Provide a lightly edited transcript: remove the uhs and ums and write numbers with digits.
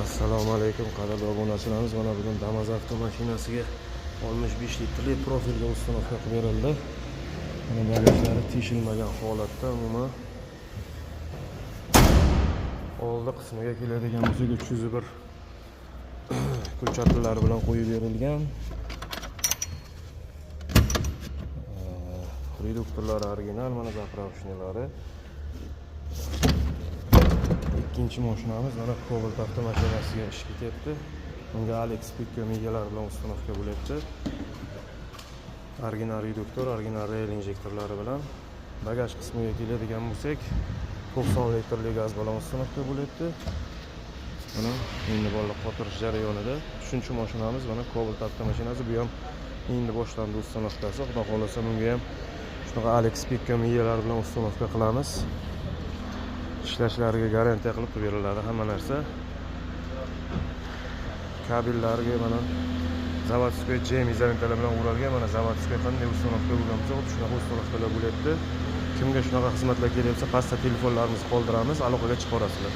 Assalomu alaykum qadrli obunachilarimiz. Mana bugun Damas avtomashinasiga 65 litrli profilga uстановка qilib berildi. Mana bagajlari teshilmagan holatda, umuman oldi qismiga keladigan bo'lsak 301 kulchatlari bilan qo'yib berilgan. Reduktorlari original, mana zapravochnilari. İkinci mashinamiz mana Cobalt avtomashinasiga ish ketyapti. Unga Alex Pico migalar bilan uстановка bo'lyapti. Original reduktor, original rail injektorlari bilan. Bagaj qismiga keladigan bo'lsak 90 litrli gaz bilan uстановка bo'lyapti. Mana endi bolalar qotirish jarayonida 3-mashinamiz mana Cobalt avtomashinasi. Bu ham endi boshlandi uстановкасы. Xudo xolasa bunga ham shunaqa Alex Pico migalar bilan uстановка qilamiz. Ishlashlariga garantiya qilib beriladi hamma narsa. Kabellariga mana zavodskoy JM izolentalar bilan o'ralgan. Mana zavodskoy qanday uстановка bo'lgan bo'lsa, xuddi shunaqa uстановкаlar bo'lyapti. Kimga shunaqa xizmatlar kerak bo'lsa, pastda telefonlarimizni qoldiramiz, aloqaga chiqarasizlar.